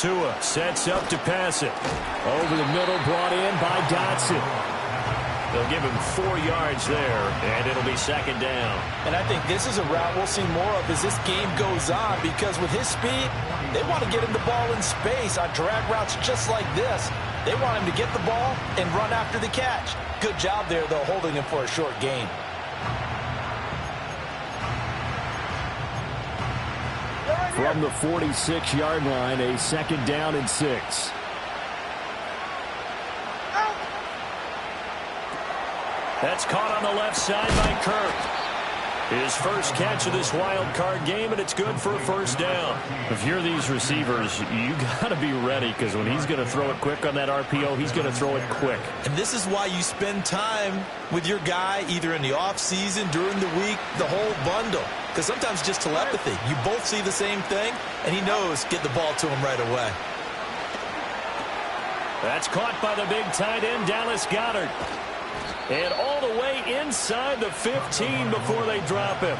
Tua sets up to pass it. Over the middle, brought in by Dotson. They'll give him 4 yards there, and it'll be second down. And I think this is a route we'll see more of as this game goes on, because with his speed, they want to get him the ball in space on drag routes just like this. They want him to get the ball and run after the catch. Good job there, though, holding him for a short gain. From the 46-yard line, a second down and 6. That's caught on the left side by Kirk. His first catch of this wild card game, and it's good for a first down. If you're these receivers, you got to be ready, because when he's going to throw it quick on that RPO, he's going to throw it quick. And this is why you spend time with your guy either in the offseason, during the week, the whole bundle. Because sometimes just telepathy. You both see the same thing, and he knows get the ball to him right away. That's caught by the big tight end, Dallas Goedert. And all the way inside the 15 before they drop him.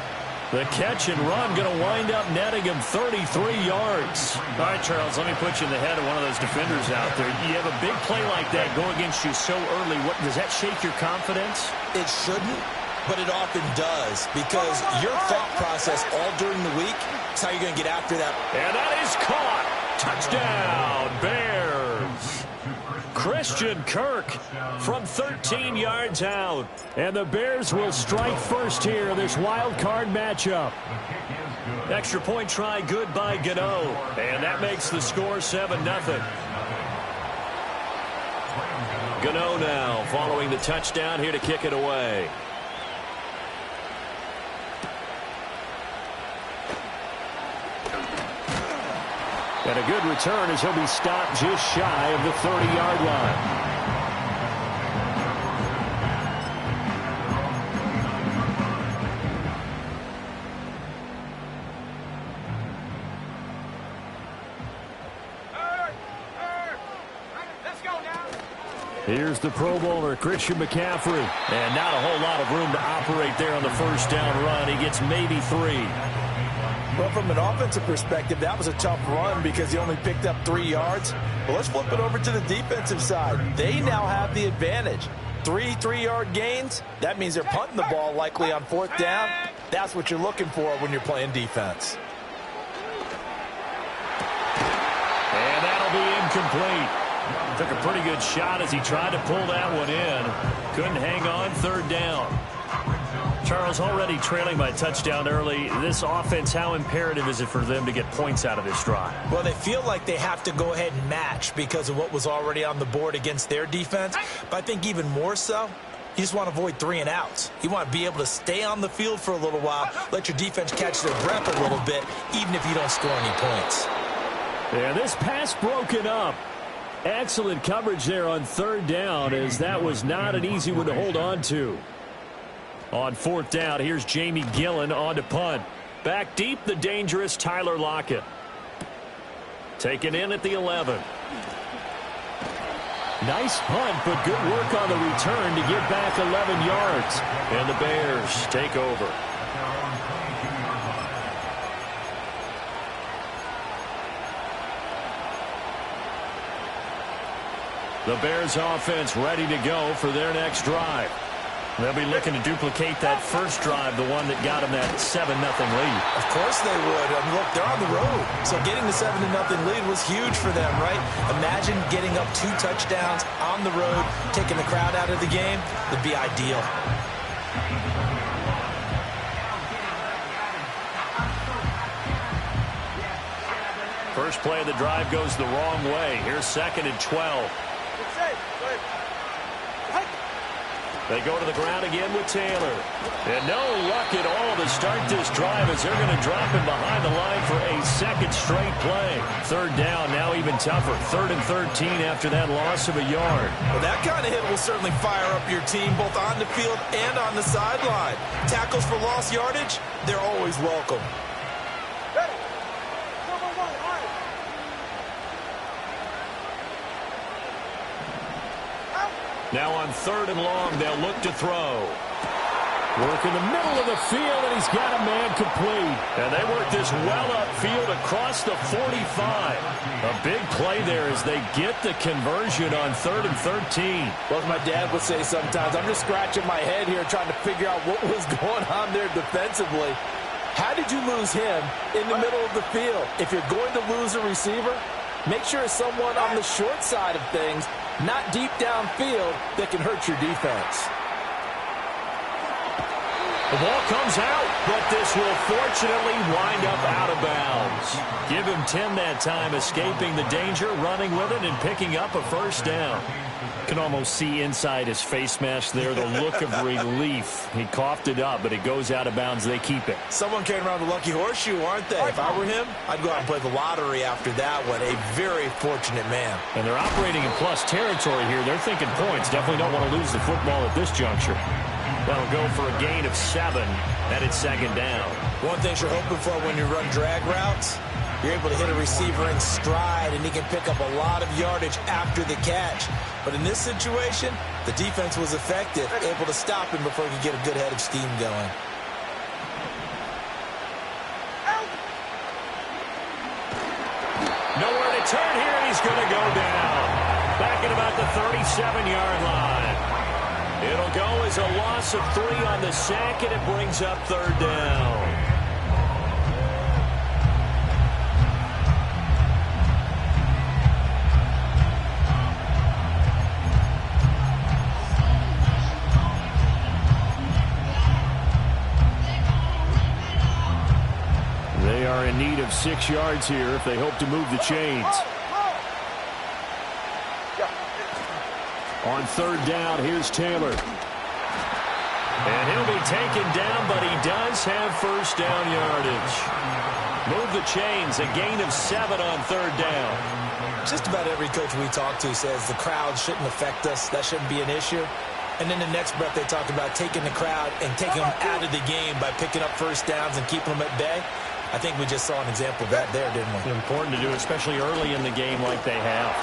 The catch and run going to wind up netting him 33 yards. All right, Charles, let me put you in the head of one of those defenders out there. You have a big play like that go against you so early. Does that shake your confidence? It shouldn't, but it often does, because your thought process all during the week is how you're going to get after that. And that is caught. Touchdown, Bears. Christian Kirk from 13 yards out. And the Bears will strike first here in this wild card matchup. Extra point try good by Gano. And that makes the score 7-0. Gano now following the touchdown here to kick it away. And a good return as he'll be stopped just shy of the 30-yard line. Here's the Pro Bowler, Christian McCaffrey. And not a whole lot of room to operate there on the first down run. He gets maybe 3. Well, from an offensive perspective, that was a tough run because he only picked up 3 yards. But let's flip it over to the defensive side. They now have the advantage. 3 3-yard gains. That means they're punting the ball likely on 4th down. That's what you're looking for when you're playing defense. And that'll be incomplete. Took a pretty good shot as he tried to pull that one in. Couldn't hang on, 3rd down. Charles, already trailing by touchdown early. This offense, how imperative is it for them to get points out of this drive? Well, they feel like they have to go ahead and match because of what was already on the board against their defense. But I think even more so, you just want to avoid 3 and outs. You want to be able to stay on the field for a little while, let your defense catch their breath a little bit, even if you don't score any points. Yeah, this pass broken up. Excellent coverage there on 3rd down, as that was not an easy one to hold on to. On 4th down, here's Jamie Gillen on to punt. Back deep, the dangerous Tyler Lockett. Taken in at the 11. Nice punt, but good work on the return to get back 11 yards. And the Bears take over. The Bears offense ready to go for their next drive. They'll be looking to duplicate that first drive, the one that got them that 7-0 lead. Of course they would. I mean, look, they're on the road. So getting the 7-0 lead was huge for them, right? Imagine getting up 2 touchdowns on the road, taking the crowd out of the game. Would be ideal. First play of the drive goes the wrong way. Here's 2nd and 12. They go to the ground again with Taylor. And no luck at all to start this drive as they're going to drop him behind the line for a 2nd straight play. 3rd down, now even tougher. 3rd and 13 after that loss of a yard. Well, that kind of hit will certainly fire up your team both on the field and on the sideline. Tackles for lost yardage, they're always welcome. Now on 3rd and long, they'll look to throw. Working the middle of the field, and he's got a man complete. And they work this well upfield across the 45. A big play there as they get the conversion on 3rd and 13. Well, as my dad would say sometimes, I'm just scratching my head here trying to figure out what was going on there defensively. How did you lose him in the middle of the field? If you're going to lose a receiver, make sure it's someone on the short side of things, not deep downfield, that can hurt your defense. The ball comes out, but this will fortunately wind up out of bounds. Give him 10 that time, escaping the danger, running with it, and picking up a first down. Can almost see inside his face mask there the look of relief. He coughed it up, but it goes out of bounds. They keep it. Someone carrying around the lucky horseshoe, aren't they? If I were him, I'd go out and play the lottery after that one. A very fortunate man. And they're operating in plus territory here. They're thinking points. Definitely don't want to lose the football at this juncture. That'll go for a gain of 7, and it's 2nd down. One thing you're hoping for when you run drag routes, you're able to hit a receiver in stride, and he can pick up a lot of yardage after the catch. But in this situation, the defense was effective, able to stop him before he could get a good head of steam going. Nowhere to turn here, and he's going to go down. Back at about the 37-yard line. It'll go as a loss of 3 on the sack, and it brings up 3rd down. They are in need of 6 yards here if they hope to move the chains. On 3rd down, here's Taylor. And he'll be taken down, but he does have first down yardage. Move the chains, a gain of 7 on 3rd down. Just about every coach we talk to says the crowd shouldn't affect us. That shouldn't be an issue. And then the next breath they talk about taking the crowd and taking them out of the game by picking up first downs and keeping them at bay. I think we just saw an example of that there, didn't we? Important to do, especially early in the game like they have.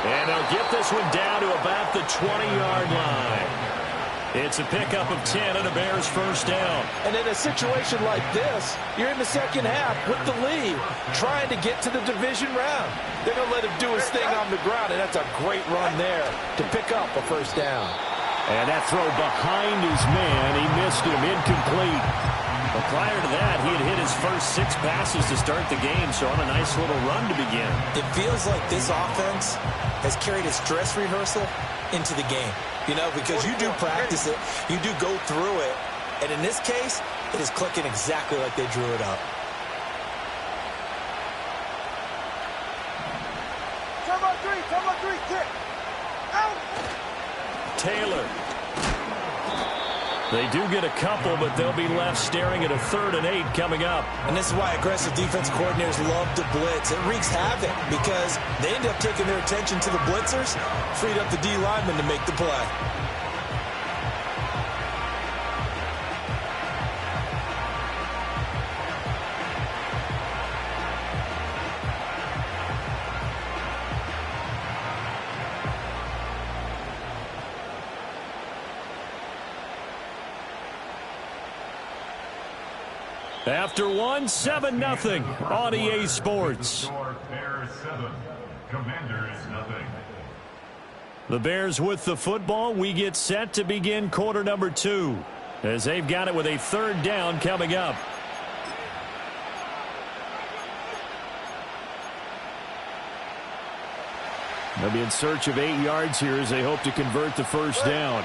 And they'll get this one down to about the 20-yard line. It's a pickup of 10 and a Bears first down. And in a situation like this, you're in the second half with the lead, trying to get to the division round. They're going to let him do his thing on the ground, and that's a great run there to pick up a first down. And that throw behind his man, he missed him, incomplete. But prior to that, he had hit his first 6 passes to start the game, so on a nice little run to begin. It feels like this offense has carried its dress rehearsal into the game. You know, because you do practice it, you do go through it, and in this case, it is clicking exactly like they drew it up. Come on, three, kick. Out. Taylor. They do get a couple, but they'll be left staring at a 3rd and 8 coming up. And this is why aggressive defense coordinators love to blitz. It wreaks havoc because they end up taking their attention to the blitzers, freed up the D lineman to make the play. After 1, 7-0 on EA Sports. Bears 7, Commanders 0. The Bears with the football. We get set to begin quarter number 2 as they've got it with a 3rd down coming up. They'll be in search of 8 yards here as they hope to convert the first down.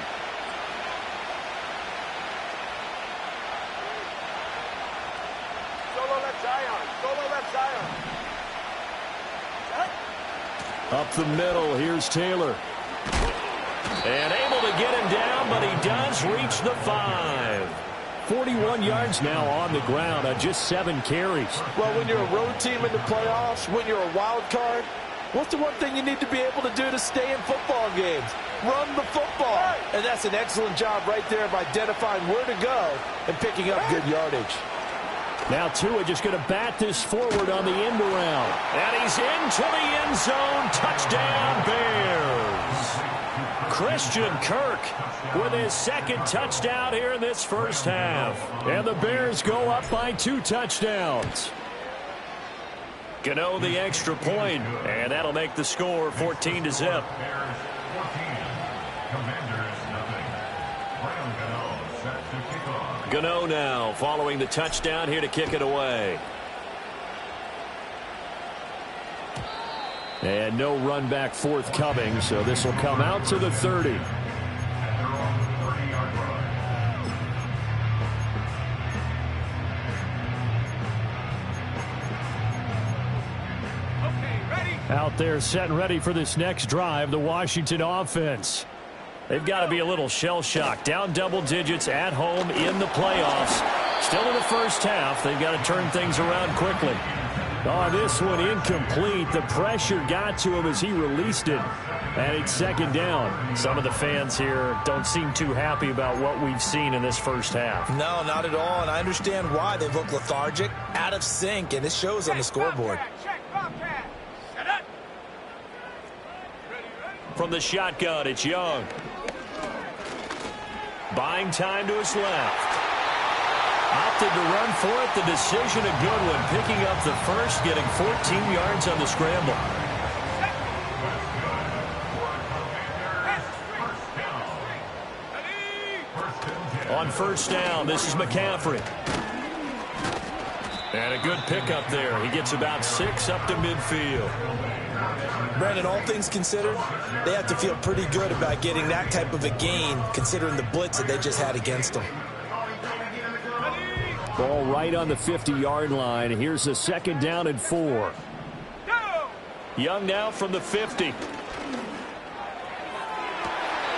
Up the middle, here's Taylor. And able to get him down, but he does reach the 5. 41 yards now on the ground on just 7 carries. Well, when you're a road team in the playoffs, when you're a wild card, what's the one thing you need to be able to do to stay in football games? Run the football. And that's an excellent job right there of identifying where to go and picking up good yardage. Now Tua just going to bat this forward on the end around. And he's into the end zone. Touchdown, Bears. Christian Kirk with his second touchdown here in this first half. And the Bears go up by 2 touchdowns. Gano the extra point, and that'll make the score 14-0. Gano now following the touchdown here to kick it away. And no run back forthcoming, so this will come out to the 30. Out there set and ready for this next drive, the Washington offense. They've got to be a little shell-shocked. Down double digits at home in the playoffs. Still in the first half. They've got to turn things around quickly. Oh, this one incomplete. The pressure got to him as he released it. And it's second down. Some of the fans here don't seem too happy about what we've seen in this first half. No, not at all. And I understand why. They look lethargic, out of sync, and it shows on the scoreboard. From the shotgun, it's Young. Buying time to his left. Opted to run for it. The decision a good one. Picking up the first, getting 14 yards on the scramble. On first down, this is McCaffrey. And a good pickup there. He gets about 6 up to midfield. Brandon, all things considered, they have to feel pretty good about getting that type of a gain, considering the blitz that they just had against them. Ball right on the 50-yard line. Here's a second down and 4. Young now from the 50.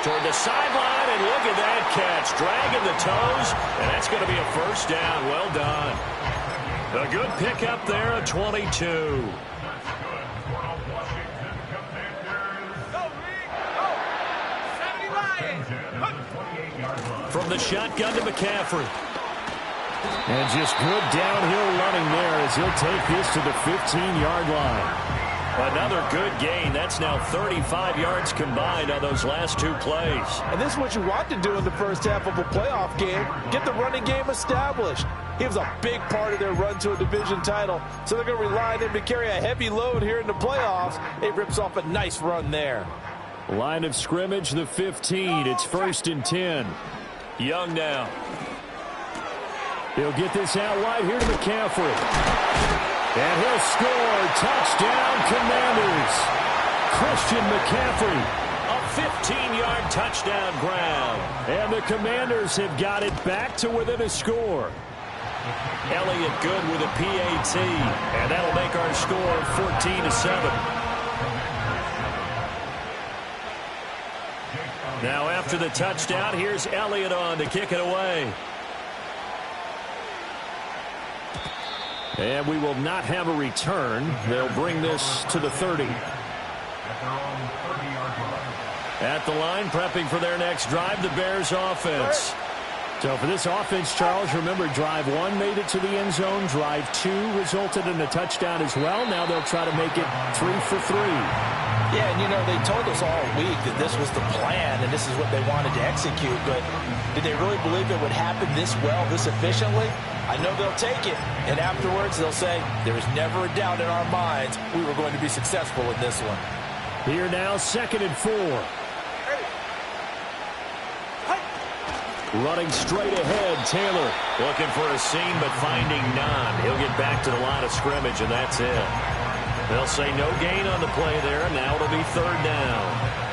Toward the sideline, and look at that catch. Dragging the toes, and that's going to be a first down. Well done. A good pickup there at 22. From the shotgun to McCaffrey. And just good downhill running there as he'll take this to the 15-yard line. Another good gain. That's now 35 yards combined on those last 2 plays. And this is what you want to do in the first half of a playoff game. Get the running game established. He was a big part of their run to a division title, so they're going to rely on him to carry a heavy load here in the playoffs. It rips off a nice run there. Line of scrimmage, the 15. It's 1st and 10. Young now. He'll get this out wide here to McCaffrey. And he'll score. Touchdown, Commanders. Christian McCaffrey. A 15-yard touchdown grab. And the Commanders have got it back to within a score. Elliott good with a PAT. And that'll make our score 14-7. Now after the touchdown, here's Elliott on to kick it away. And we will not have a return. They'll bring this to the 30. At the line, prepping for their next drive, the Bears offense. So for this offense, Charles, remember, drive 1 made it to the end zone. Drive 2 resulted in a touchdown as well. Now they'll try to make it 3 for 3. Yeah, and you know, they told us all week that this was the plan and this is what they wanted to execute, but did they really believe it would happen this well, this efficiently? I know they'll take it, and afterwards they'll say, there was never a doubt in our minds we were going to be successful in this one. Here now, 2nd and 4. Running straight ahead, Taylor. Looking for a seam, but finding none. He'll get back to the line of scrimmage, and that's it. They'll say no gain on the play there, and now it'll be 3rd down.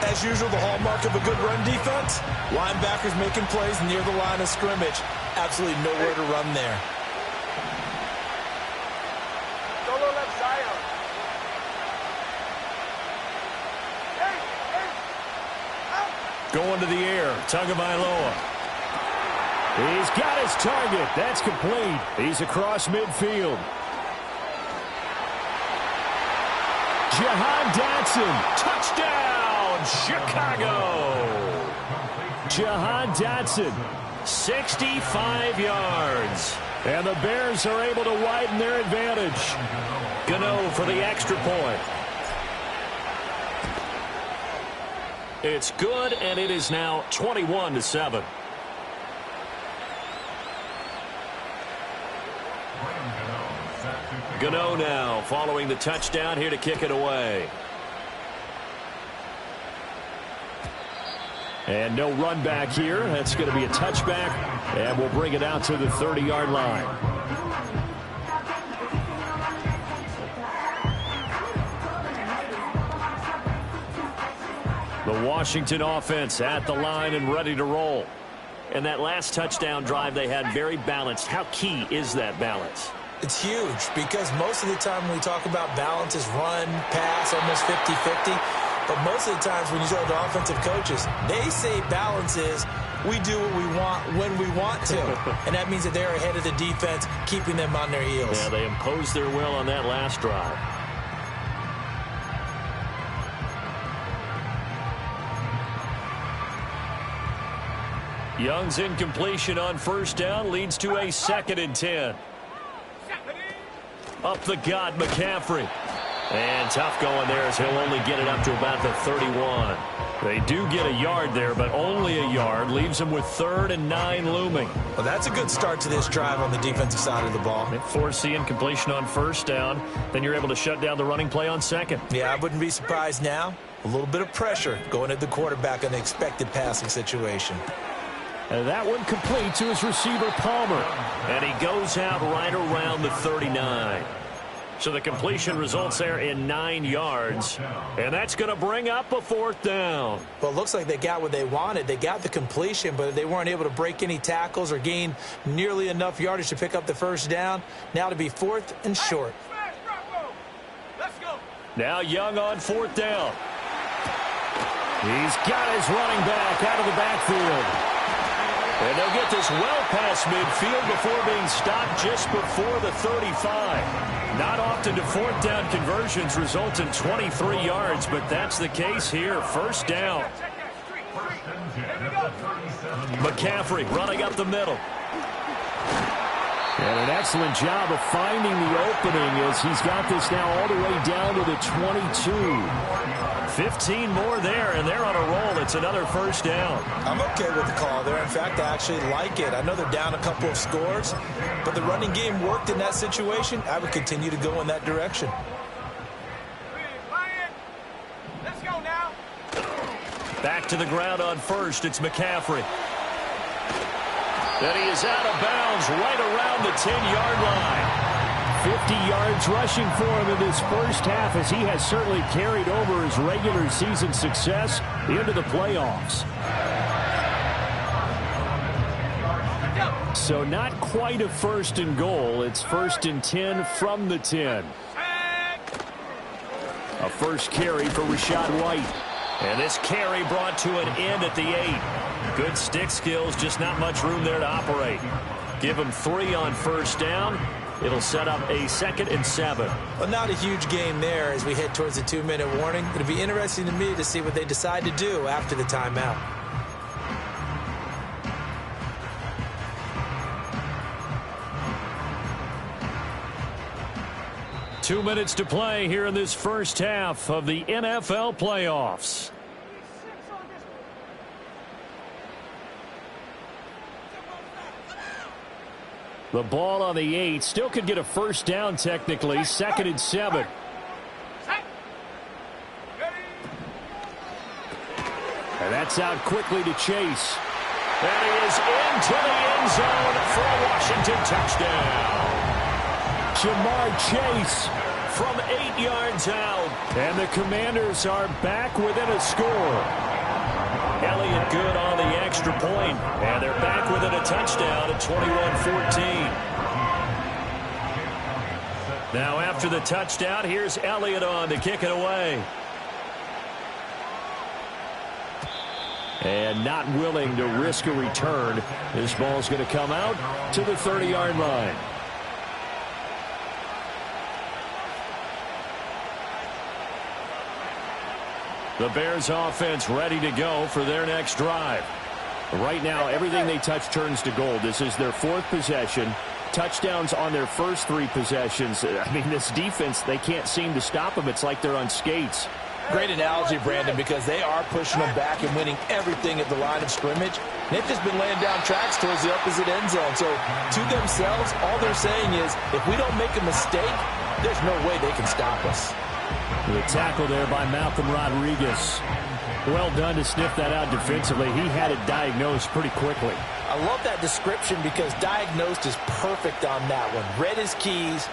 As usual, the hallmark of a good run defense, linebackers making plays near the line of scrimmage. Absolutely nowhere to run there. Solo left side. Going to the air, Tagovailoa. He's got his target. That's complete. He's across midfield. Jahan Dotson, touchdown, Chicago. Jahan Dotson, 65 yards. And the Bears are able to widen their advantage. Gano for the extra point. It's good, and it is now 21-7. Gano now following the touchdown here to kick it away. And no run back here. That's going to be a touchback, and we'll bring it out to the 30-yard line. The Washington offense at the line and ready to roll. And that last touchdown drive they had very balanced. How key is that balance? It's huge because most of the time when we talk about balance is run, pass, almost 50-50. But most of the times when you talk to offensive coaches, they say balance is we do what we want when we want to. And that means that they're ahead of the defense, keeping them on their heels. Yeah, they imposed their will on that last drive. Young's incompletion on first down leads to a 2nd and 10. Up the gut, McCaffrey. And tough going there as he'll only get it up to about the 31. They do get a yard there, but only a yard. Leaves them with 3rd and 9 looming. Well, that's a good start to this drive on the defensive side of the ball. Force the incompletion on first down. Then you're able to shut down the running play on 2nd. Yeah, I wouldn't be surprised now. A little bit of pressure going at the quarterback on the expected passing situation. And that one complete to his receiver, Palmer. And he goes out right around the 39. So the completion results there in 9 yards. And that's going to bring up a 4th down. Well, it looks like they got what they wanted. They got the completion, but they weren't able to break any tackles or gain nearly enough yardage to pick up the first down. Now to be 4th and short. Now Young on 4th down. He's got his running back out of the backfield. And they'll get this well past midfield before being stopped just before the 35. Not often do 4th down conversions result in 23 yards, but that's the case here. First down. McCaffrey running up the middle. And an excellent job of finding the opening as he's got this now all the way down to the 22. 15 more there, and they're on a roll. It's another first down. I'm okay with the call there. In fact, I actually like it. I know they're down a couple of scores, but the running game worked in that situation. I would continue to go in that direction. Let's go now. Back to the ground on first. It's McCaffrey. And he is out of bounds right around the 10-yard line. 50 yards rushing for him in this first half as he has certainly carried over his regular season success into the playoffs. So not quite a 1st and goal. It's 1st and 10 from the 10. A first carry for Rachaad White. And this carry brought to an end at the 8. Good stick skills, just not much room there to operate. Give him 3 on first down. It'll set up a 2nd and 7. Well, not a huge game there as we head towards the 2-minute warning. It'll be interesting to me to see what they decide to do after the timeout. Two minutes to play here in this first half of the NFL playoffs. The ball on the 8. Still could get a first down technically. 2nd and 7. And that's out quickly to Chase. And he is into the end zone for a Washington touchdown. Ja'Marr Chase from 8 yards out. And the Commanders are back within a score. Elliott good on the extra point, and they're back within a touchdown at 21-14. Now after the touchdown, here's Elliott on to kick it away. And not willing to risk a return. This ball's going to come out to the 30-yard line. The Bears offense ready to go for their next drive. Right now, everything they touch turns to gold. This is their 4th possession. Touchdowns on their first 3 possessions. I mean, this defense, they can't seem to stop them. It's like they're on skates. Great analogy, Brandon, because they are pushing them back and winning everything at the line of scrimmage. They've just been laying down tracks towards the opposite end zone. So to themselves, all they're saying is, if we don't make a mistake, there's no way they can stop us. The tackle there by Malcolm Rodriguez. Well done to sniff that out defensively. He had it diagnosed pretty quickly. I love that description because diagnosed is perfect on that one. Read his keys,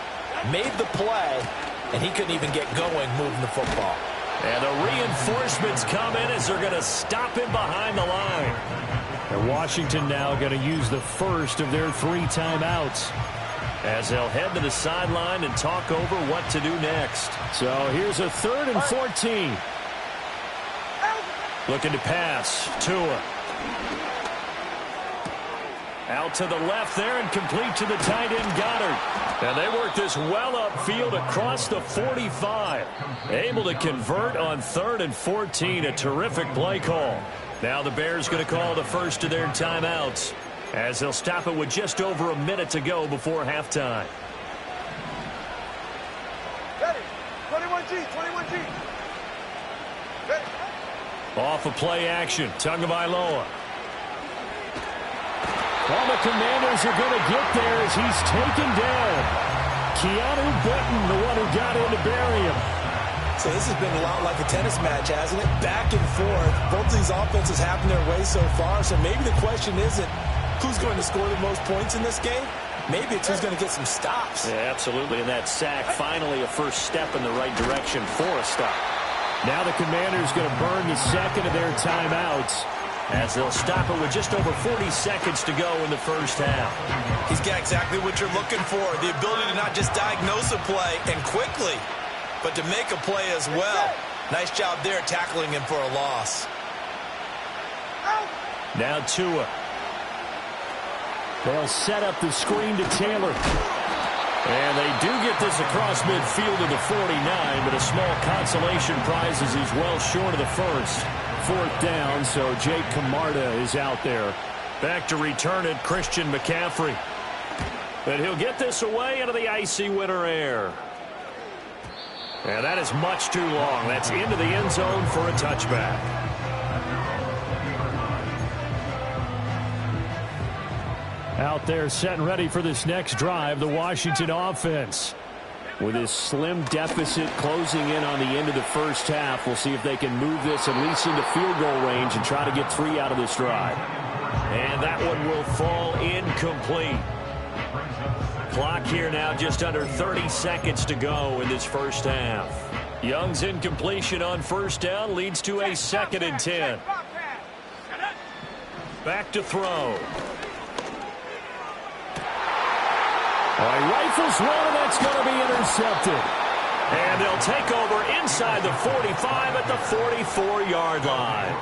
made the play, and he couldn't even get going moving the football. And the reinforcements come in as they're going to stop him behind the line. And Washington now going to use the first of their 3 timeouts as they'll head to the sideline and talk over what to do next. So here's a 3rd and 14. Looking to pass. Tua. Out to the left there and complete to the tight end Goddard. And they work this well upfield across the 45. Able to convert on 3rd and 14. A terrific play call. Now the Bears going to call the first of their timeouts as they'll stop it with just over a minute to go before halftime. Ready. 21G, 21G. Ready. Off of play action. Tagovailoa. Well, the Commanders are going to get there as he's taken down. Keanu Benton, the one who got in to bury him. So this has been a lot like a tennis match, hasn't it? Back and forth. Both of these offenses having their way so far. So maybe the question isn't who's going to score the most points in this game. Maybe it's who's going to get some stops. Yeah, absolutely. And that sack, finally a first step in the right direction for a stop. Now the Commanders going to burn the second of their timeouts as they'll stop it with just over 40 seconds to go in the first half. He's got exactly what you're looking for, the ability to not just diagnose a play and quickly, but to make a play as well. Nice job there tackling him for a loss. Now Tua. They'll set up the screen to Taylor. And they do get this across midfield to the 49, but a small consolation prize as he's well short of the first. 4th down, so Jake Camarda is out there. Back to return it, Christian McCaffrey. But he'll get this away into the icy winter air. And that is much too long. That's into the end zone for a touchback. Out there set and ready for this next drive, the Washington offense. With this slim deficit closing in on the end of the first half, we'll see if they can move this at least into field goal range and try to get 3 out of this drive. And that one will fall incomplete. Clock here now just under 30 seconds to go in this first half. Young's incompletion on first down leads to a 2nd and 10. Back to throw. He rifles one, and that's going to be intercepted. And they'll take over inside the 45 at the 44-yard line.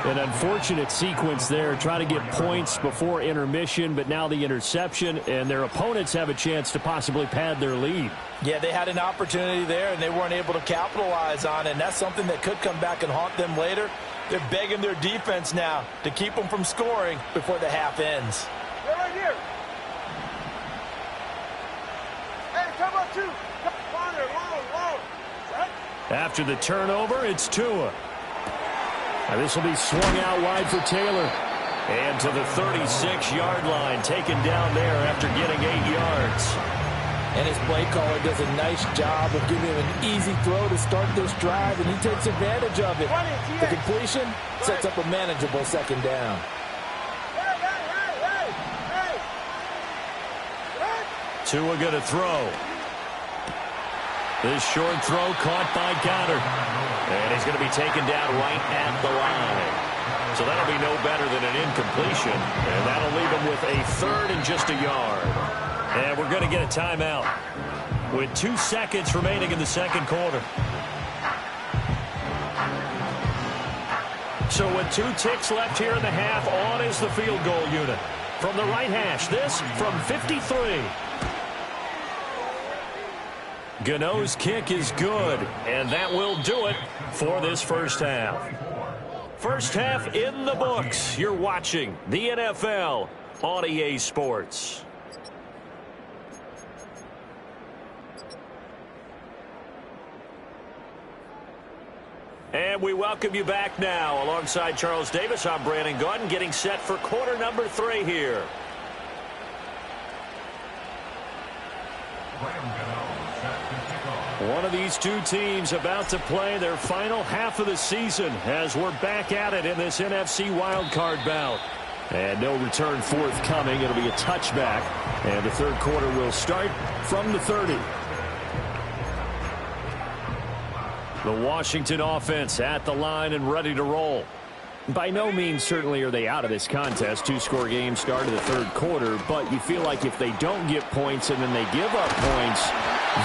An unfortunate sequence there, trying to get points before intermission, but now the interception, and their opponents have a chance to possibly pad their lead. Yeah, they had an opportunity there, and they weren't able to capitalize on it, and that's something that could come back and haunt them later. They're begging their defense now to keep them from scoring before the half ends. They're right here. Come on, 2. Come on there, long. After the turnover, it's Tua. Now this will be swung out wide for Taylor. And to the 36-yard line, taken down there after getting 8 yards. And his play caller does a nice job of giving him an easy throw to start this drive, and he takes advantage of it. The completion sets up a manageable 2nd down. Tua going to throw. This short throw caught by Goddard. And he's going to be taken down right at the line. So that'll be no better than an incompletion. And that'll leave him with a 3rd and just a yard. And we're going to get a timeout with 2 seconds remaining in the second quarter. So with 2 ticks left here in the half, on is the field goal unit. From the right hash, this from 53. Gano's kick is good, and that will do it for this first half. First half in the books. You're watching the NFL on EA Sports. And we welcome you back now. Alongside Charles Davis, I'm Brandon Gaudin, getting set for quarter number 3 here. One of these two teams about to play their final half of the season as we're back at it in this NFC wildcard bout. And no return forthcoming. It'll be a touchback. And the third quarter will start from the 30. The Washington offense at the line and ready to roll. By no means certainly are they out of this contest. 2-score game start of the third quarter, but you feel like if they don't get points and then they give up points,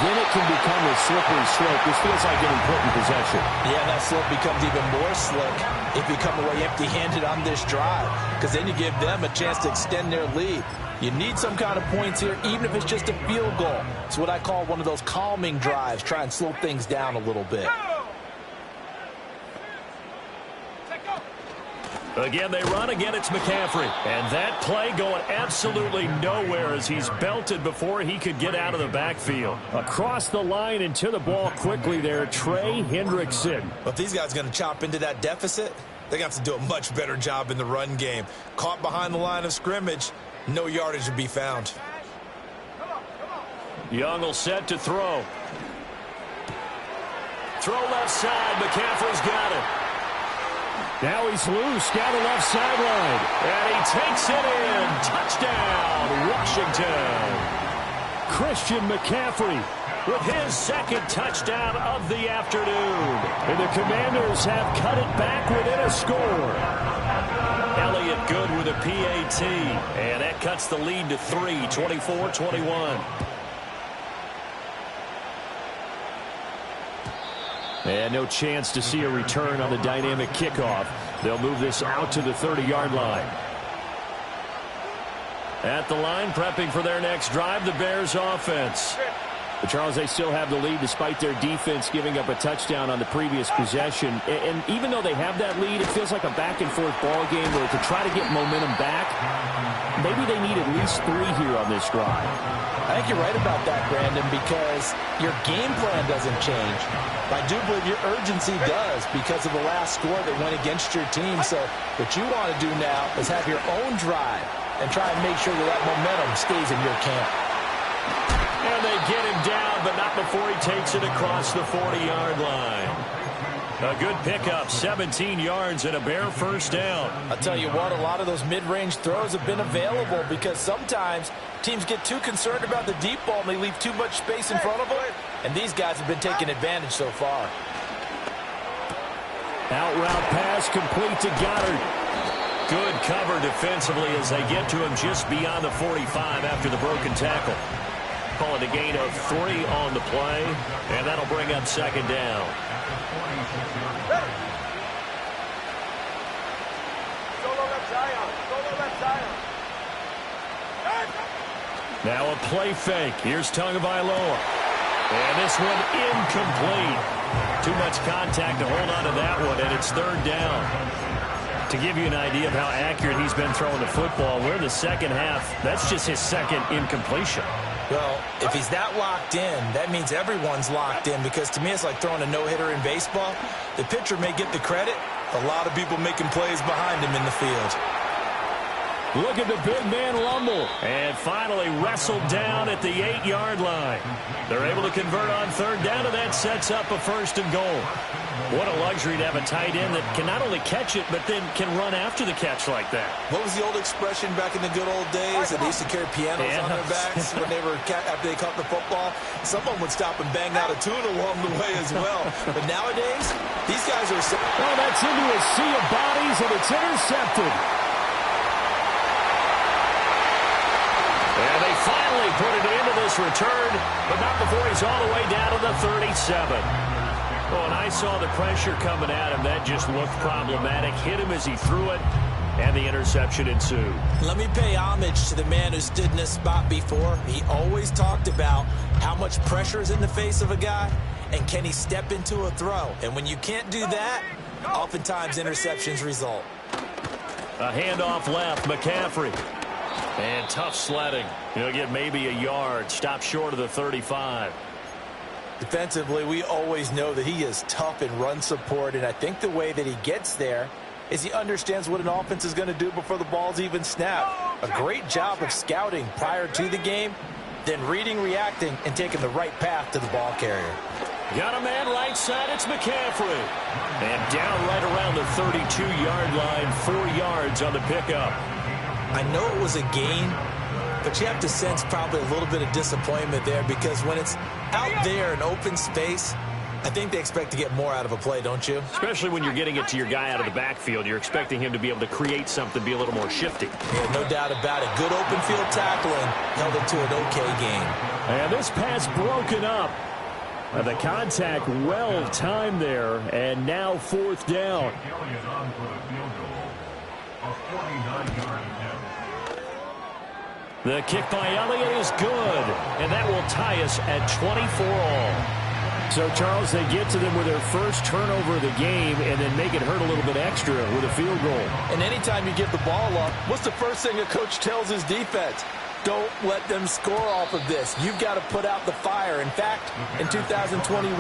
then it can become a slippery slope. This feels like an important possession. Yeah, that slope becomes even more slick if you come away empty-handed on this drive, because then you give them a chance to extend their lead. You need some kind of points here, even if it's just a field goal. It's what I call one of those calming drives. Try and slow things down a little bit. Again, they run. Again, it's McCaffrey. And that play going absolutely nowhere as he's belted before he could get out of the backfield. Across the line and to the ball quickly there, Trey Hendrickson. But if these guys are going to chop into that deficit, they're going to have to do a much better job in the run game. Caught behind the line of scrimmage, no yardage to be found. Young will set to throw. Throw left side. McCaffrey's got it. Now he's loose down the left sideline. And he takes it in. Touchdown, Washington. Christian McCaffrey with his second touchdown of the afternoon. And the Commanders have cut it back within a score. Elliott good with a PAT. And that cuts the lead to 3, 24-21. And no chance to see a return on the dynamic kickoff. They'll move this out to the 30-yard line. At the line, prepping for their next drive, the Bears offense. But Charles, they still have the lead despite their defense giving up a touchdown on the previous possession. And even though they have that lead, it feels like a back-and-forth ball game where to try to get momentum back, maybe they need at least 3 here on this drive. I think you're right about that, Brandon, because your game plan doesn't change. I do believe your urgency does because of the last score that went against your team. So what you want to do now is have your own drive and try and make sure that momentum stays in your camp. And they get him down, but not before he takes it across the 40-yard line. A good pickup, 17 yards and a Bear first down. I'll tell you what, a lot of those mid-range throws have been available because sometimes teams get too concerned about the deep ball and they leave too much space in front of them. And these guys have been taking advantage so far. Out route pass complete to Goddard. Good cover defensively as they get to him just beyond the 45 after the broken tackle. Call it a gain of 3 on the play, and that'll bring up second down. Now a play fake. Here's Tagovailoa. And this one incomplete. Too much contact to hold on to that one, and it's third down. To give you an idea of how accurate he's been throwing the football, we're in the second half. That's just his second incompletion. Well, if he's that locked in, that means everyone's locked in, because to me it's like throwing a no-hitter in baseball. The pitcher may get the credit. A lot of people making plays behind him in the field. Look at the big man rumble. And finally wrestled down at the 8-yard line. They're able to convert on third down, and that sets up a first and goal. What a luxury to have a tight end that can not only catch it, but then can run after the catch like that. What was the old expression back in the good old days? That they used to carry pianos on their backs when they were after they caught the football. Someone would stop and bang out a tune along the way as well. But nowadays, these guys are... Oh, that's into a sea of bodies, and it's intercepted. And they finally put it into this return, but not before he's all the way down to the 37. Oh, and I saw the pressure coming at him. That just looked problematic. Hit him as he threw it, and the interception ensued. Let me pay homage to the man who stood in this spot before. He always talked about how much pressure is in the face of a guy, and can he step into a throw. And when you can't do that, oftentimes interceptions result. A handoff left, McCaffrey. And tough sledding. He'll get maybe a yard. Stop short of the 35. Defensively, we always know that he is tough in run support, and I think the way that he gets there is he understands what an offense is going to do before the ball's even snapped. A great job of scouting prior to the game, then reading, reacting, and taking the right path to the ball carrier. Got a man right side, it's McCaffrey. And down right around the 32-yard line, 4 yards on the pickup. I know it was a gain, but you have to sense probably a little bit of disappointment there because when it's out there in open space, I think they expect to get more out of a play, don't you? Especially when you're getting it to your guy out of the backfield. You're expecting him to be able to create something, be a little more shifty. Yeah, no doubt about it. Good open field tackling held it to an okay game. And this pass broken up. The contact well timed there, and now 4th down. The kick by Elliott is good, and that will tie us at 24 all. So, Charles, they get to them with their first turnover of the game and then make it hurt a little bit extra with a field goal. And anytime you give the ball up, what's the first thing a coach tells his defense? Don't let them score off of this. You've got to put out the fire. In fact, in 2021,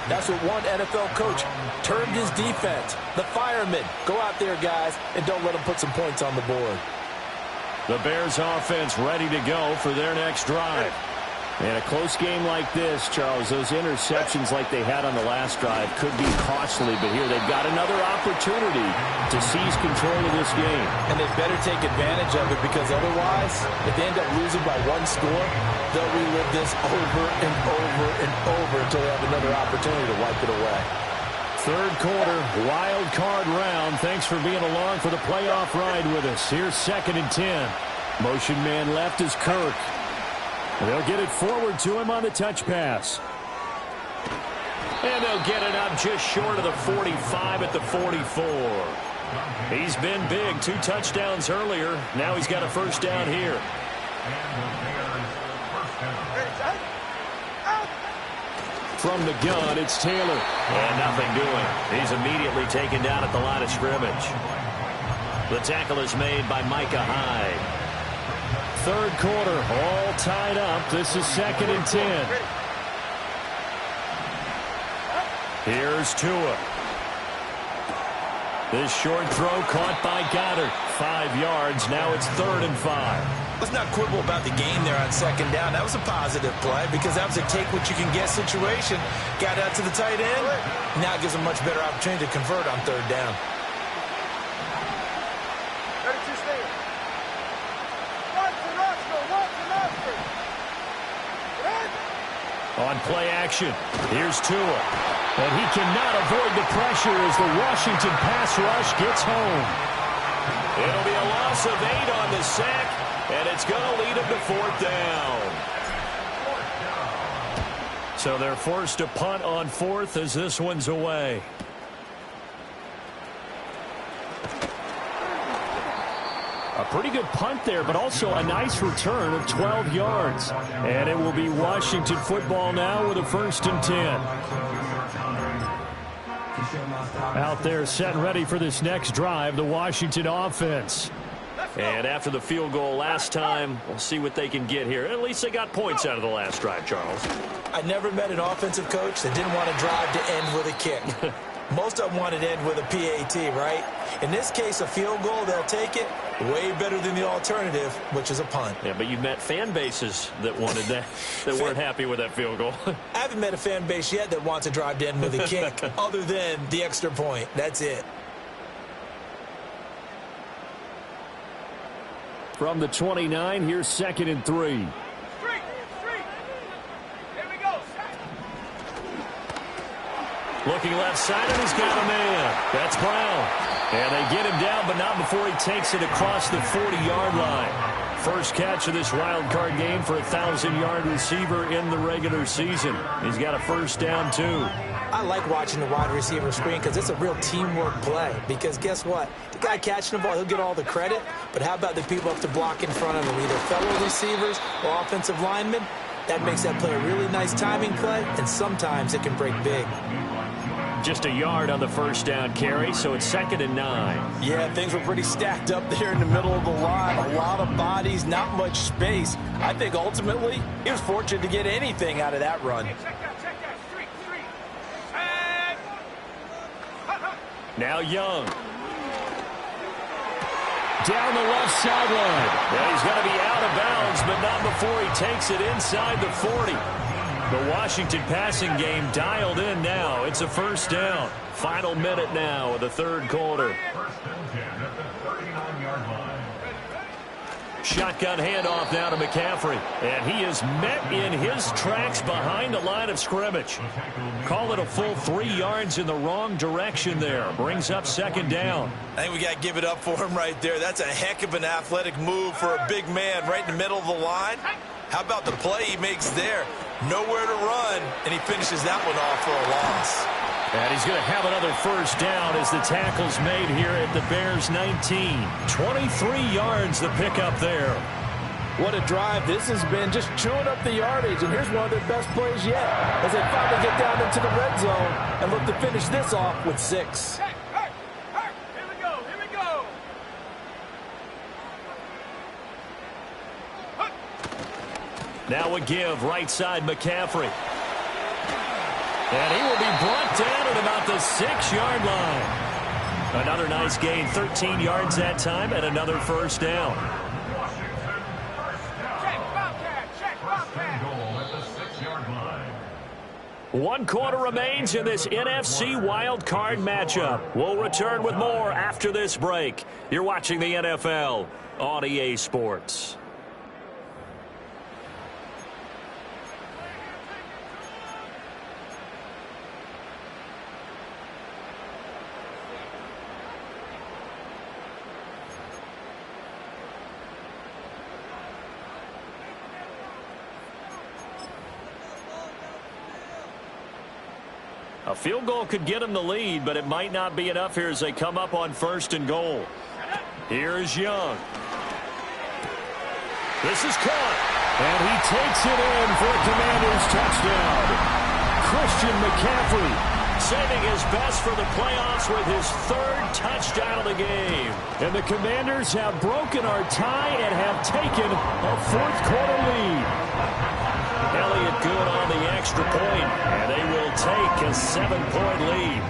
that's what one NFL coach termed his defense. The firemen. Go out there, guys, and don't let them put some points on the board. The Bears offense ready to go for their next drive. And a close game like this, Charles, those interceptions like they had on the last drive could be costly, but here they've got another opportunity to seize control of this game. And they better take advantage of it because otherwise, if they end up losing by 1 score, they'll relive this over and over and over until they have another opportunity to wipe it away. 3rd quarter, wild card round. Thanks for being along for the playoff ride with us. Here's 2nd and 10. Motion man left is Kirk. They'll get it forward to him on the touch pass. And they'll get it up just short of the 45 at the 44. He's been big. 2 touchdowns earlier. Now he's got a first down here. From the gun, it's Taylor. And nothing doing. He's immediately taken down at the line of scrimmage. The tackle is made by Micah Hyde. 3rd quarter, all tied up. This is 2nd and 10. Here's Tua. This short throw caught by Goddard. 5 yards. Now it's 3rd and 5. Let's not quibble about the game there on 2nd down. That was a positive play because that was a take-what-you-can-get situation. Got out to the tight end. Now it gives a much better opportunity to convert on 3rd down. On play action, here's Tua. And he cannot avoid the pressure as the Washington pass rush gets home. It'll be a loss of 8 on the sack, and it's going to lead him to 4th down. So they're forced to punt on 4th as this one's away. A pretty good punt there, but also a nice return of 12 yards. And it will be Washington football now with a 1st and 10. Out there set and ready for this next drive, the Washington offense. And after the field goal last time, we'll see what they can get here. At least they got points out of the last drive, Charles. I never met an offensive coach that didn't want to drive to end with a kick. Most of them wanted to end with a PAT, right? In this case, a field goal, they'll take it. Way better than the alternative, which is a punt. Yeah, but you've met fan bases that wanted that, that weren't happy with that field goal. I haven't met a fan base yet that wants to drive to end with a kick other than the extra point. That's it. From the 29, here's 2nd and 3. Here we go. Looking left side, and he's got a man. That's Brown. And they get him down, but not before he takes it across the 40-yard line. First catch of this wild card game for a 1,000-yard receiver in the regular season. He's got a first down, too. I like watching the wide receiver screen because it's a real teamwork play. Because guess what? The guy catching the ball, he'll get all the credit. But how about the people up to block in front of him, either fellow receivers or offensive linemen? That makes that play a really nice timing play, and sometimes it can break big. Just a yard on the first down carry, so it's 2nd and 9. Yeah, things were pretty stacked up there in the middle of the line. A lot of bodies, not much space. I think ultimately he was fortunate to get anything out of that run. Now Young. Down the left sideline. Yeah, he's going to be out of bounds, but not before he takes it inside the 40. The Washington passing game dialed in now. It's a first down. Final minute now of the third quarter. Shotgun handoff now to McCaffrey. And he is met in his tracks behind the line of scrimmage. Call it a full 3 yards in the wrong direction there. Brings up second down. I think we got to give it up for him right there. That's a heck of an athletic move for a big man right in the middle of the line. How about the play he makes there? Nowhere to run, and he finishes that one off for a loss. And he's going to have another first down as the tackle's made here at the Bears 19. 23 yards the pickup there. What a drive this has been, just chewing up the yardage. And here's one of their best plays yet as they finally get down into the red zone and look to finish this off with 6. Hey, here we go, here we go. Now a give, right side McCaffrey. And he will be brought down at about the 6-yard line. Another nice gain, 13 yards that time, and another first down. Check Bobcat. Goal at the 6-yard line. 1 quarter remains in this NFC wild card matchup. We'll return with more after this break. You're watching the NFL on EA Sports. A field goal could get him the lead, but it might not be enough here as they come up on 1st and goal. Here's Young. This is caught. And he takes it in for a Commanders touchdown. Christian McCaffrey saving his best for the playoffs with his 3rd touchdown of the game. And the Commanders have broken our tie and have taken a 4th quarter lead. Elliott good on the extra point, and they will take a 7-point lead.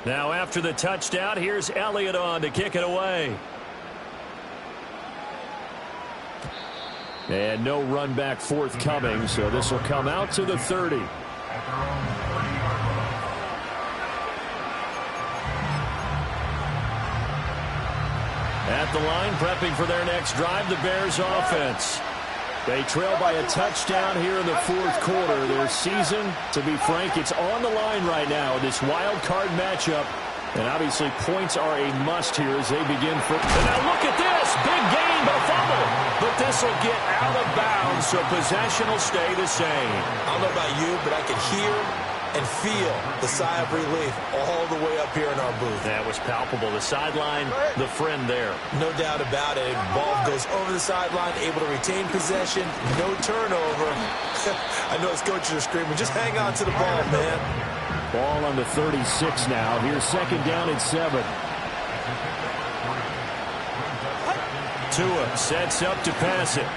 Now after the touchdown, here's Elliott on to kick it away. And no run back forthcoming, so this will come out to the 30. At the line, prepping for their next drive, the Bears offense. They trail by a touchdown here in the 4th quarter. Their season, to be frank, it's on the line right now in this wild card matchup. And obviously points are a must here as they begin. And now look at this. Big gain, but a fumble. But this will get out of bounds, so possession will stay the same. I don't know about you, but I could hear and feel the sigh of relief all the way up here in our booth. That was palpable. The sideline, the friend there. No doubt about it. Ball goes over the sideline, able to retain possession, no turnover. I know his coaches are screaming, just hang on to the ball, man. Ball on the 36 now. Here's 2nd down and 7. Tua sets up to pass it.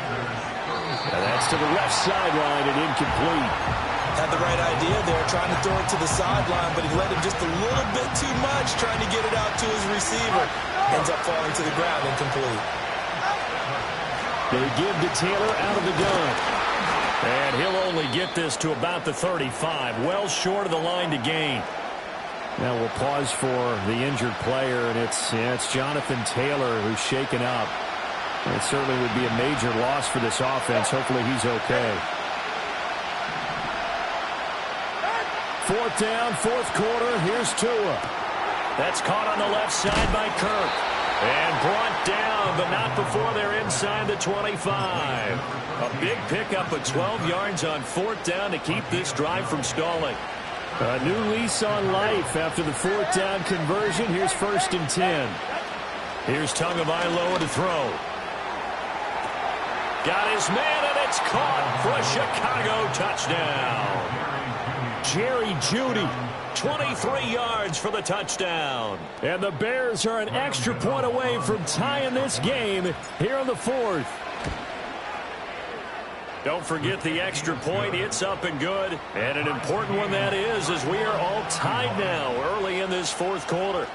And that's to the left sideline and incomplete. Had the right idea there, trying to throw it to the sideline, but he let him just a little bit too much, trying to get it out to his receiver. Ends up falling to the ground, incomplete. They give to Taylor out of the gun. And he'll only get this to about the 35, well short of the line to gain. Now we'll pause for the injured player, and it's Jonathan Taylor who's shaken up. And it certainly would be a major loss for this offense. Hopefully he's okay. 4th down, 4th quarter. Here's Tua. That's caught on the left side by Kirk. And brought down, but not before they're inside the 25. A big pickup of 12 yards on 4th down to keep this drive from stalling. A new lease on life after the 4th down conversion. Here's 1st and 10. Here's Tagovailoa to throw. Got his man, and it's caught for a Chicago touchdown. Jerry Jeudy, 23 yards for the touchdown. And the Bears are an extra point away from tying this game here in the 4th. Don't forget the extra point. It's up and good. And an important one that is, as we are all tied now early in this fourth quarter.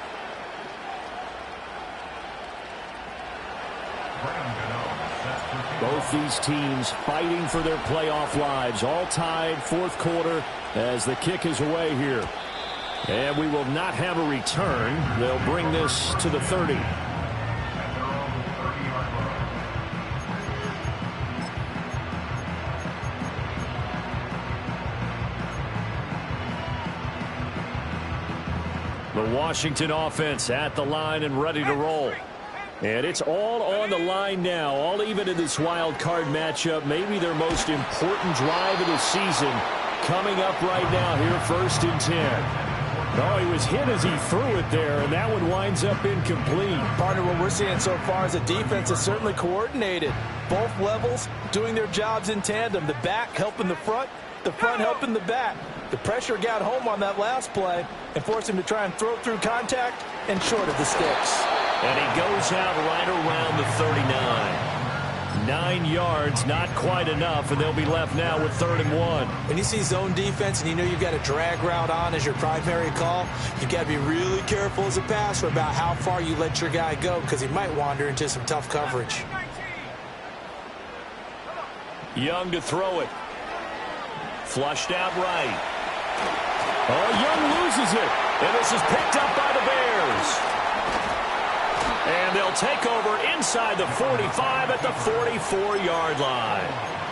Both these teams fighting for their playoff lives. All tied, fourth quarter, as the kick is away here. And we will not have a return. They'll bring this to the 30. The Washington offense at the line and ready to roll. And it's all on the line now, all even in this wild card matchup. Maybe their most important drive of the season coming up right now here, 1st and 10. Oh, he was hit as he threw it there, and that one winds up incomplete. Partner, what we're seeing so far is a defense is certainly coordinated. Both levels doing their jobs in tandem. The back helping the front helping the back. The pressure got home on that last play and forced him to try and throw through contact and short of the sticks. And he goes out right around the 39. 9 yards, not quite enough, and they'll be left now with 3rd and 1. When you see zone defense and you know you've got a drag route on as your primary call, you've got to be really careful as a passer about how far you let your guy go, because he might wander into some tough coverage. Young to throw it. Flushed out right. Oh, Young loses it. And this is picked up by the Bears. And they'll take over inside the 45 at the 44-yard line.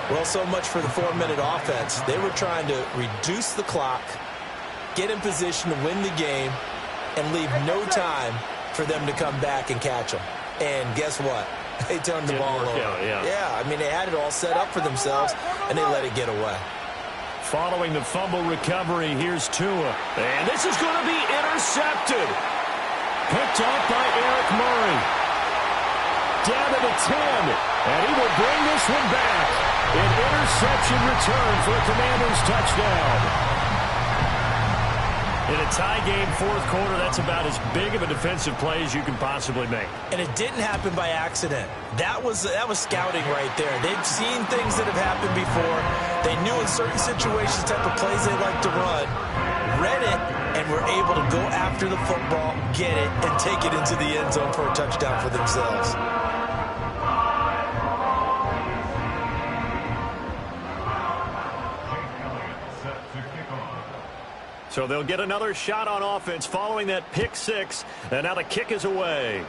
Well, so much for the 4-minute offense. They were trying to reduce the clock, get in position to win the game, and leave no time for them to come back and catch them. And guess what? They turned the ball over. Yeah, I mean, they had it all set up for themselves, and they let it get away. Following the fumble recovery, here's Tua. And this is going to be intercepted. Picked off by Eric Murray. Down to the 10. And he will bring this one back. An interception return for a Commanders touchdown. In a tie game, fourth quarter, that's about as big of a defensive play as you can possibly make. And it didn't happen by accident. That was scouting right there. They've seen things that have happened before. They knew in certain situations the type of plays they like to run, read it, and were able to go after the football, get it, and take it into the end zone for a touchdown for themselves. So they'll get another shot on offense following that pick six. And now the kick is away.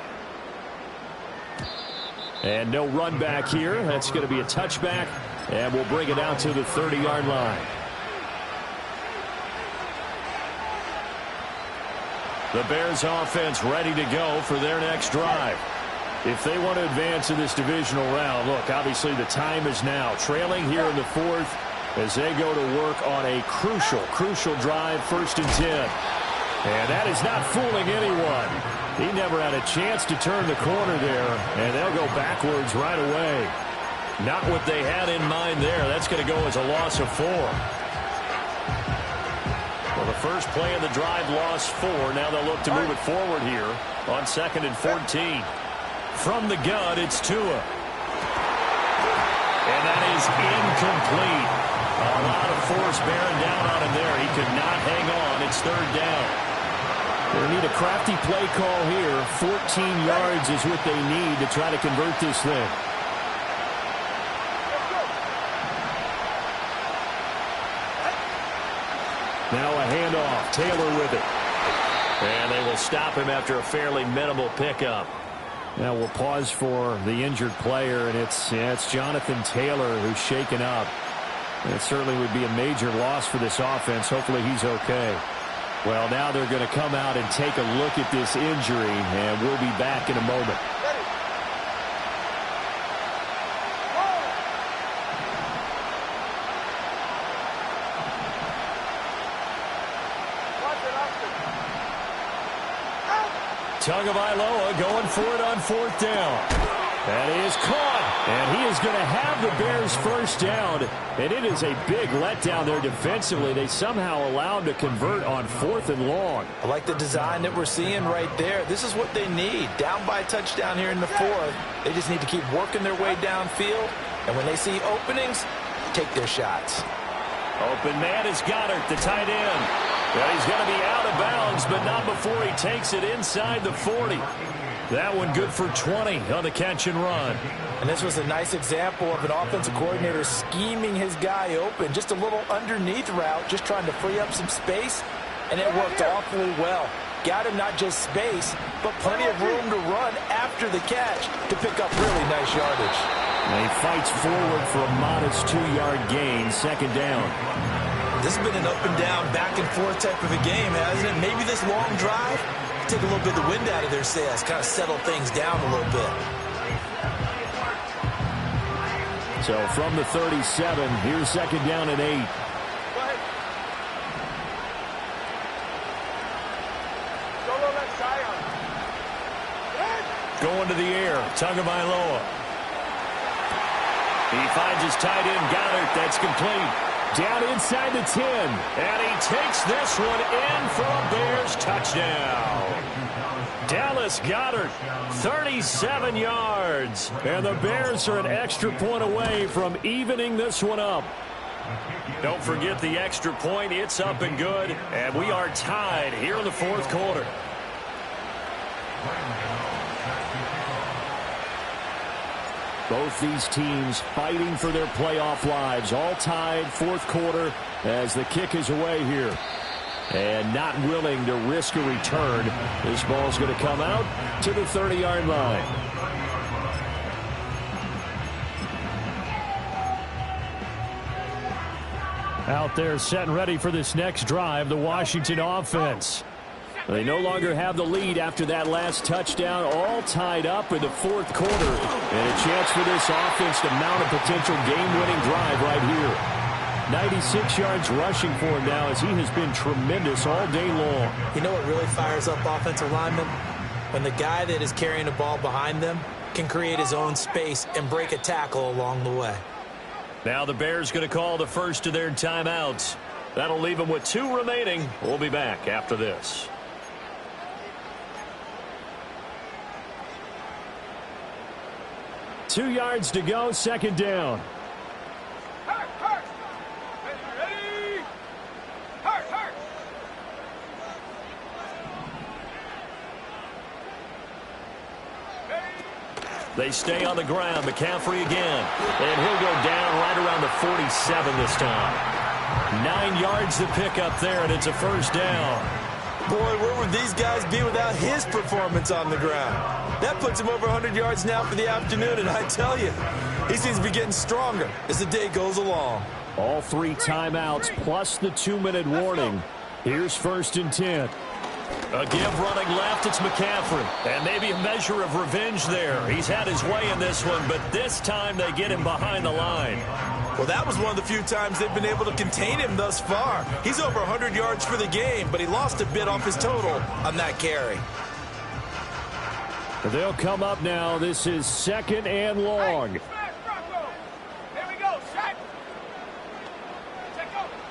And no run back here. That's going to be a touchback. And we'll bring it out to the 30-yard line. The Bears offense ready to go for their next drive. If they want to advance in this divisional round, look, obviously the time is now. Trailing here in the fourth as they go to work on a crucial drive, 1st and 10. And that is not fooling anyone. He never had a chance to turn the corner there, and they'll go backwards right away. Not what they had in mind there. That's going to go as a loss of 4. Well, the first play of the drive lost 4. Now they'll look to move it forward here on 2nd and 14. From the gun, it's Tua. And that is incomplete. A lot of force bearing down on him there. He could not hang on. It's 3rd down. They need a crafty play call here. 14 yards is what they need to try to convert this thing. Now a handoff. Taylor with it. And they will stop him after a fairly minimal pickup. Now we'll pause for the injured player, and it's Jonathan Taylor who's shaken up. It certainly would be a major loss for this offense. Hopefully he's okay. Well, now they're going to come out and take a look at this injury, and we'll be back in a moment. Tagovailoa going for it on 4th down. That is caught, and he is going to have the Bears first down, and it is a big letdown there defensively. They somehow allowed to convert on 4th and long. I like the design that we're seeing right there. This is what they need. Down by a touchdown here in the 4th. They just need to keep working their way downfield, and when they see openings, take their shots. Open man is Goddard, the tight end. Well, he's going to be out of bounds, but not before he takes it inside the 40. That one good for 20 on the catch and run. And this was a nice example of an offensive coordinator scheming his guy open. Just a little underneath route, just trying to free up some space, and it worked awfully well. Got him not just space, but plenty of room to run after the catch to pick up really nice yardage. And he fights forward for a modest 2-yard gain, second down. This has been an up and down, back and forth type of a game, hasn't it? Maybe this long drive, take a little bit of the wind out of their sails, kind of settle things down a little bit. So from the 37, here's second down and 8. Going to the air, Tagovailoa. He finds his tight end, Goddard. That's complete. Down inside the 10. And he takes this one in for a Bears touchdown. Dallas Goedert, 37 yards. And the Bears are an extra point away from evening this one up. Don't forget the extra point. It's up and good. And we are tied here in the fourth quarter. Both these teams fighting for their playoff lives. All tied, fourth quarter, as the kick is away here. And not willing to risk a return. This ball's going to come out to the 30-yard line. Out there set and ready for this next drive, the Washington offense. They no longer have the lead after that last touchdown, all tied up in the fourth quarter. And a chance for this offense to mount a potential game-winning drive right here. 96 yards rushing for him now as he has been tremendous all day long. You know what really fires up offensive linemen? When the guy that is carrying the ball behind them can create his own space and break a tackle along the way. Now the Bears going to call the first of their timeouts. That'll leave them with 2 remaining. We'll be back after this. Two yards to go, second down. They stay on the ground. McCaffrey again. And he'll go down right around the 47 this time. 9 yards to pick up there, and it's a first down. Boy, where would these guys be without his performance on the ground? That puts him over 100 yards now for the afternoon, and I tell you, he seems to be getting stronger as the day goes along. All 3 timeouts plus the 2-minute warning. Here's first and 10. A give running left, it's McCaffrey. And maybe a measure of revenge there. He's had his way in this one, but this time they get him behind the line. Well, that was one of the few times they've been able to contain him thus far. He's over 100 yards for the game, but he lost a bit off his total on that carry. They'll come up now. This is second and long.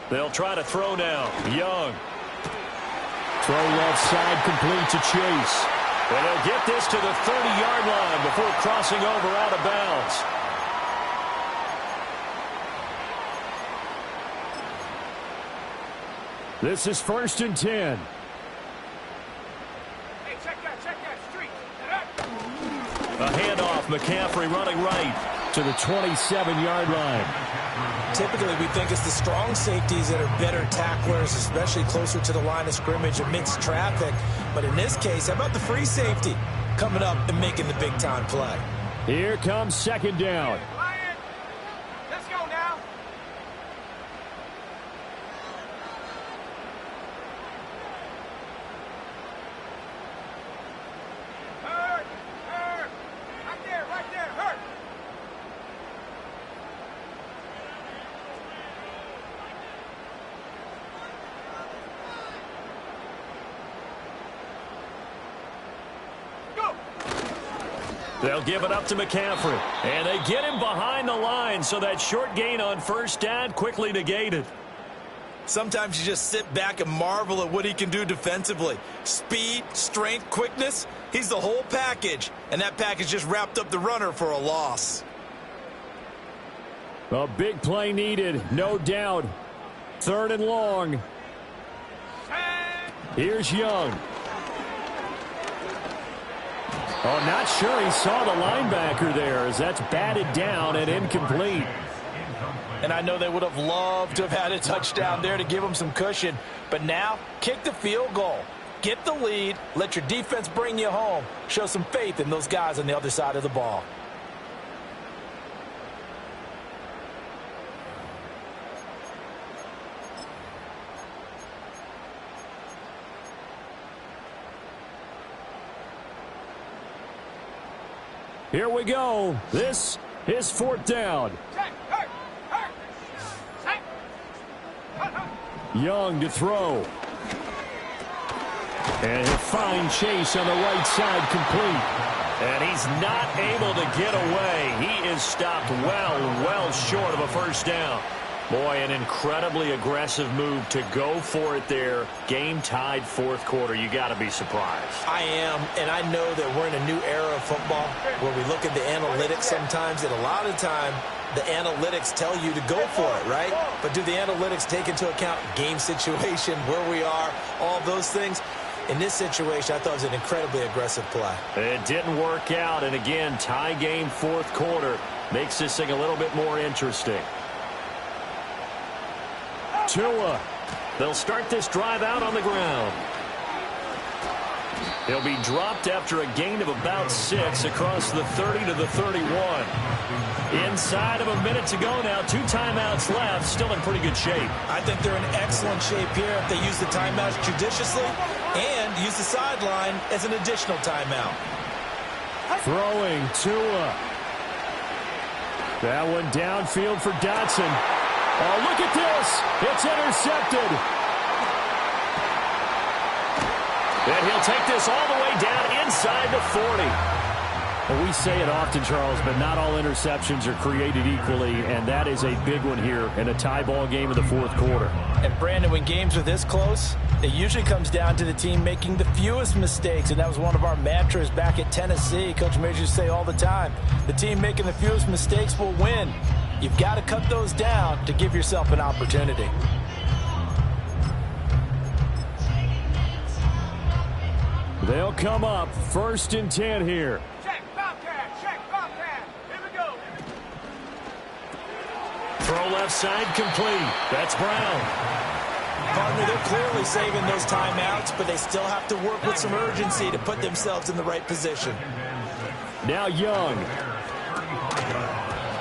They'll try to throw now. Young. Throw left side complete to Chase. And they'll get this to the 30-yard line before crossing over out of bounds. This is first and 10. Hey, check that street. A handoff, McCaffrey running right to the 27-yard line. Typically, we think it's the strong safeties that are better tacklers, especially closer to the line of scrimmage amidst traffic. But in this case, how about the free safety coming up and making the big-time play? Here comes second down. Lion, let's go now. Hurt, right there, hurt. They'll give it up to McCaffrey. And they get him behind the line, so that short gain on first down quickly negated. Sometimes you just sit back and marvel at what he can do defensively. Speed, strength, quickness, he's the whole package. And that package just wrapped up the runner for a loss. A big play needed, no doubt. 3rd and long. Here's Young. Oh, not sure he saw the linebacker there as that's batted down and incomplete. And I know they would have loved to have had a touchdown there to give them some cushion. But now, kick the field goal. Get the lead. Let your defense bring you home. Show some faith in those guys on the other side of the ball. Here we go. This is 4th down. Young to throw. And he'll find Chase on the right side, complete. And he's not able to get away. He is stopped well short of a 1st down. Boy, an incredibly aggressive move to go for it there. Game tied 4th quarter. You got to be surprised. I am, and I know that we're in a new era of football where we look at the analytics sometimes, and a lot of the time the analytics tell you to go for it, right? But do the analytics take into account game situation, where we are, all those things? In this situation, I thought it was an incredibly aggressive play. It didn't work out, and again, tie game 4th quarter makes this thing a little bit more interesting. Tua. They'll start this drive out on the ground. He'll be dropped after a gain of about 6 across the 30 to the 31. Inside of a minute to go now. 2 timeouts left. Still in pretty good shape. I think they're in excellent shape here if they use the timeouts judiciously and use the sideline as an additional timeout. Throwing Tua. That one downfield for Dotson. Oh, look at this. It's intercepted. And he'll take this all the way down inside the 40. Well, we say it often, Charles, but not all interceptions are created equally, and that is a big one here in a tie ball game in the 4th quarter. And, Brandon, when games are this close, it usually comes down to the team making the fewest mistakes, and that was one of our mantras back at Tennessee. Coach Major used to say all the time, the team making the fewest mistakes will win. You've got to cut those down to give yourself an opportunity. They'll come up 1st and 10 here. Check, Bobcat, here we go. Throw left side complete. That's Brown. Partner, they're clearly saving those timeouts, but they still have to work with some urgency to put themselves in the right position. Now Young.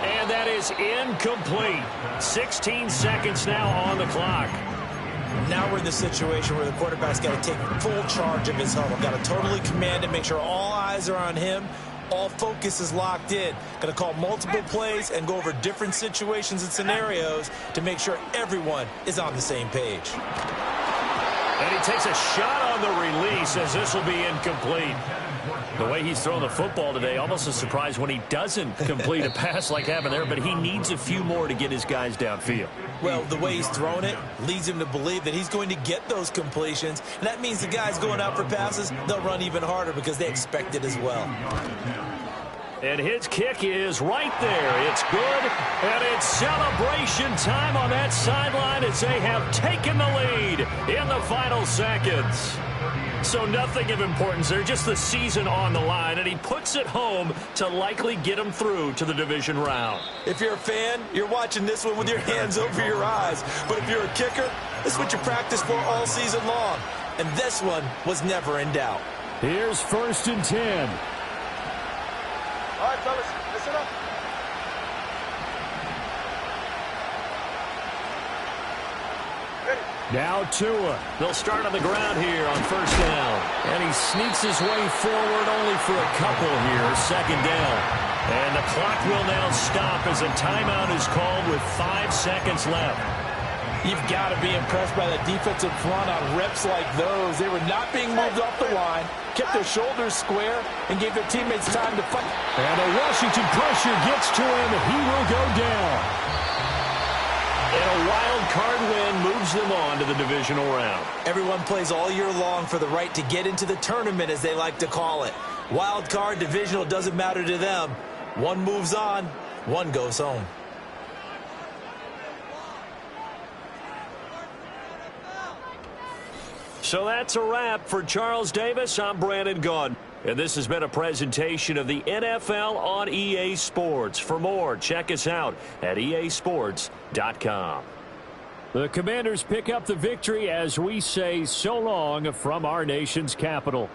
And that is incomplete. 16 seconds now on the clock. Now we're in the situation where the quarterback's got to take full charge of his huddle. Got to totally command it, make sure all eyes are on him. All focus is locked in. Got to call multiple plays and go over different situations and scenarios to make sure everyone is on the same page. And he takes a shot on the release as this will be incomplete. The way he's throwing the football today, almost a surprise when he doesn't complete a pass like happened there, but he needs a few more to get his guys downfield. Well, the way he's thrown it leads him to believe that he's going to get those completions, and that means the guys going out for passes, they'll run even harder because they expect it as well. And his kick is right there. It's good, and it's celebration time on that sideline as they have taken the lead in the final seconds. So nothing of importance there, just the season on the line, and he puts it home to likely get him through to the division round. If you're a fan, you're watching this one with your hands over your eyes. But if you're a kicker, this is what you practice for all season long. And this one was never in doubt. Here's 1st and 10. All right, fellas, listen up. Now Tua. They'll start on the ground here on 1st down. And he sneaks his way forward only for a couple here. 2nd down. And the clock will now stop as a timeout is called with 5 seconds left. You've got to be impressed by the defensive front on reps like those. They were not being moved off the line, kept their shoulders square, and gave their teammates time to fight. And a Washington pressure gets to him. He will go down. And a wild card win moves them on to the divisional round. Everyone plays all year long for the right to get into the tournament, as they like to call it. Wild card, divisional, doesn't matter to them. One moves on, one goes home. So that's a wrap for Charles Davis. I'm Brandon Gaudin. And this has been a presentation of the NFL on EA Sports. For more, check us out at easports.com. The Commanders pick up the victory as we say so long from our nation's capital.